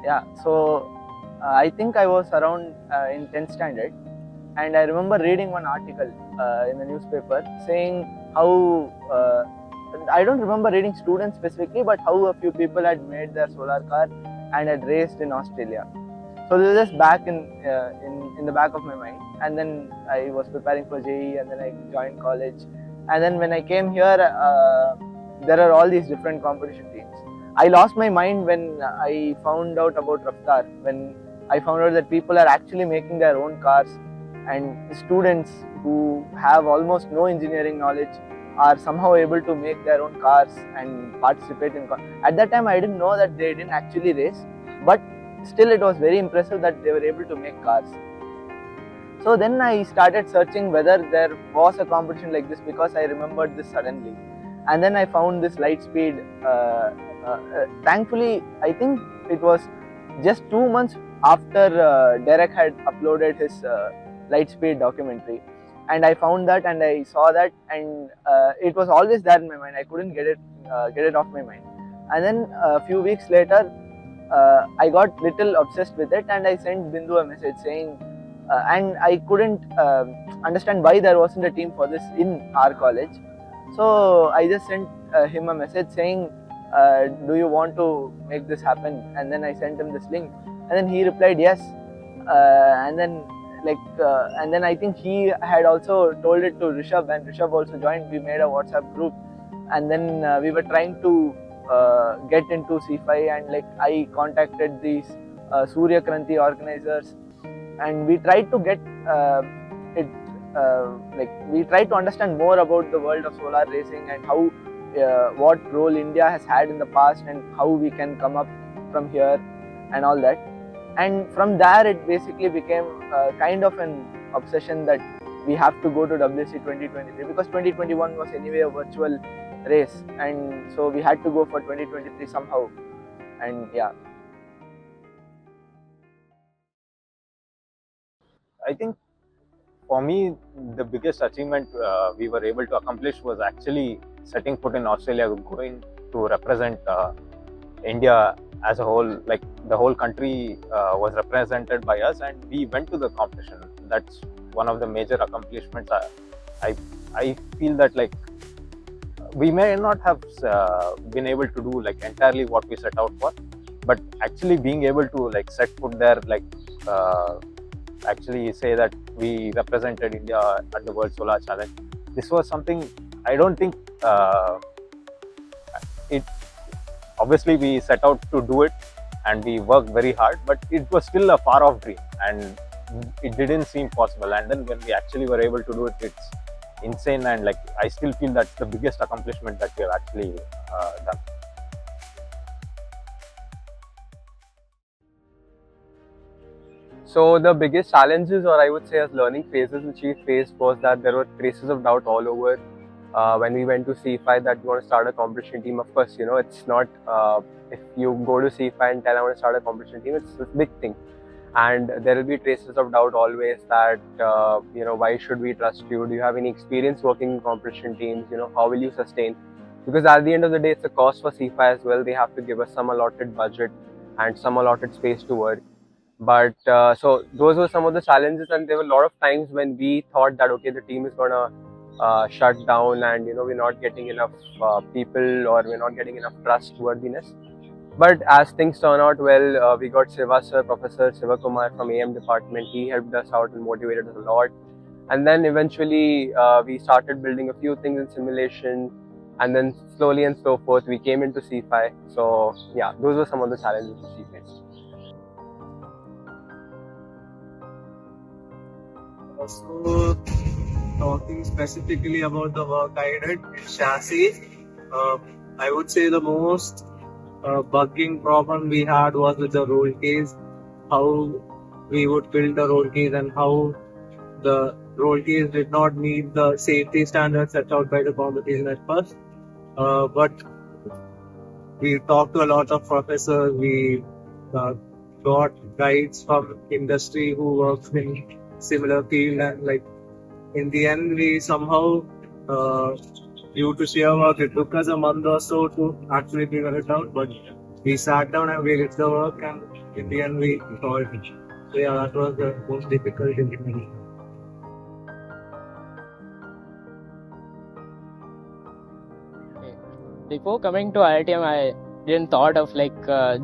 Yeah, so I think I was around in 10th standard, and I remember reading one article in the newspaper saying how I don't remember reading students specifically, but how a few people had made their solar car and had raced in Australia. So this is just back in the back of my mind, and then I was preparing for JEE, and then I joined college, and then when I came here, there are all these different competition teams. I lost my mind when I found out about Raftar, when I found out that people are actually making their own cars, and students who have almost no engineering knowledge are somehow able to make their own cars and participate in. At that time, I didn't know that they didn't actually race, but still it was very impressive that they were able to make cars. So then I started searching whether there was a competition like this, because I remembered this suddenly, and then I found this Lightspeed. Thankfully, I think it was just 2 months after Derek had uploaded his Lightspeed documentary, and I found that and I saw that, and it was always there in my mind. I couldn't get it off my mind. And then a few weeks later, I got little obsessed with it, and I sent Bindu a message saying, and I couldn't understand why there wasn't a team for this in our college. So I just sent him a message saying, do you want to make this happen? And then I sent him this link, and then he replied yes. And then I think he had also told it to Rishabh, and Rishabh also joined. We made a WhatsApp group, and then we were trying to get into C5, and I contacted these Surya Kranti organizers, and we tried to get it. We tried to understand more about the world of solar racing and how what role India has had in the past and how we can come up from here and all that. And from there, it basically became kind of an obsession that we have to go to WC 2023, because 2021 was anyway a virtual race, and so we had to go for 2023 somehow. And yeah, I think for me, the biggest achievement we were able to accomplish was actually setting foot in Australia, going to represent India as a whole. Like the whole country was represented by us, and we went to the competition. That's one of the major accomplishments. I feel that we may not have been able to do entirely what we set out for, but actually being able to set foot there, actually say that we represented India at the World Solar Challenge. This was something I don't think it. Obviously, we set out to do it and we worked very hard, but it was still a far off dream and it didn't seem possible. And then when we actually were able to do it, it's insane, and I still feel that's the biggest accomplishment that we have actually done. So the biggest challenges, or I would say as learning phases which we faced, was that there were traces of doubt all over when we went to C5 that we want to start a competition team. Of course, it's not if you go to C5 and tell I want to start a competition team, it's a big thing. And there will be traces of doubt always that, why should we trust you? Do you have any experience working in competition teams? How will you sustain? Because at the end of the day, it's a cost for C5 as well. They have to give us some allotted budget and some allotted space to work. But so those were some of the challenges, and there were a lot of times when we thought that, okay, the team is gonna shut down, and we're not getting enough people, or we're not getting enough trustworthiness. But as things turn out well, we got Professor Siva Kumar from AM department. He helped us out and motivated us a lot. And then eventually we started building a few things in simulation, and then slowly and so forth we came into C5. So yeah, those were some of the challenges we faced. So, talking specifically about the work I did in chassis, I would say the most bugging problem we had was with the roll case, how we would build the roll case and how the roll case did not meet the safety standards set out by the competition at first. But we talked to a lot of professors, we got guides from industry who works in similar field, and in the end we somehow due to sheer work, it took us a month or so to actually figure it out, but we sat down and we did the work, and in the end we solved it. So yeah, that was the most difficult implementation. Before coming to IITM, I didn't thought of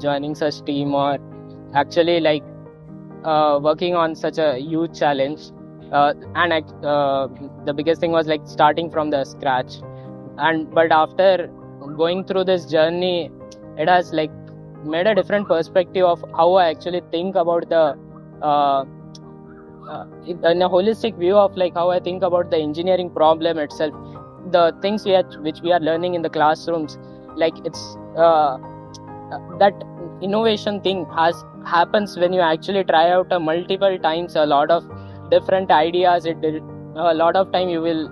joining such team or actually working on such a huge challenge. The biggest thing was like starting from the scratch. But after going through this journey, it has like made a different perspective of how I actually think about the in a holistic view of like how I think about the engineering problem itself. The things which we are learning in the classrooms, like it's that innovation thing happens when you actually try out multiple times a lot of different ideas. A lot of time you will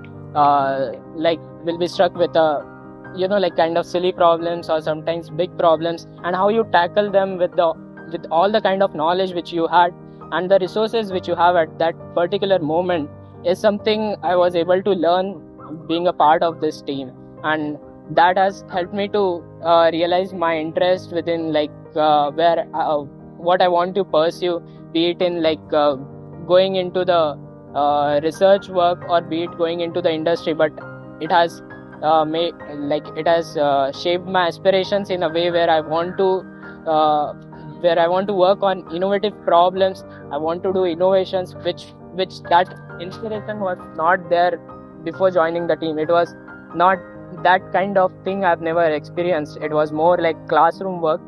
will be struck with kind of silly problems or sometimes big problems, and how you tackle them with all the kind of knowledge which you had and the resources which you have at that particular moment is something I was able to learn being a part of this team. And that has helped me to realize my interest within where what I want to pursue, be it in going into the research work or be it going into the industry. But it has shaped my aspirations in a way where I want to work on innovative problems. I want to do innovations which that inspiration was not there before joining the team. It was not that kind of thing I've never experienced. It was more like classroom work.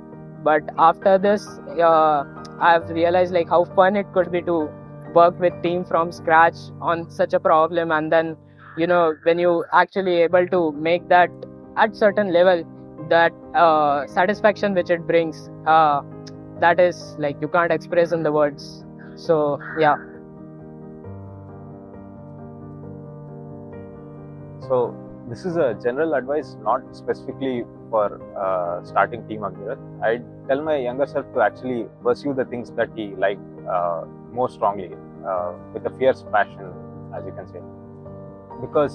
But after this, I've realized like how fun it could be to work with team from scratch on such a problem. And then, when you actually able to make that at certain level, that satisfaction which it brings, that is like you can't express in the words. So yeah. So this is a general advice, not specifically for starting Team Agnirath. I'd tell my younger self to actually pursue the things that he liked more strongly, with a fierce passion, as you can say. Because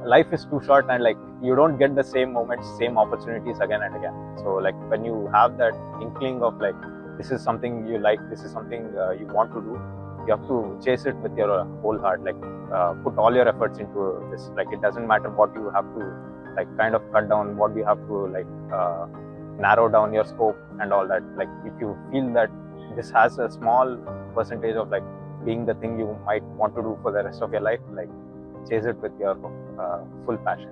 life is too short and you don't get the same moments, same opportunities again and again. So when you have that inkling of this is something you like, this is something you want to do, you have to chase it with your whole heart. Put all your efforts into this. It doesn't matter what you have to kind of cut down, what you have to narrow down your scope and all that. If you feel that this has a small percentage of being the thing you might want to do for the rest of your life, chase it with your full passion.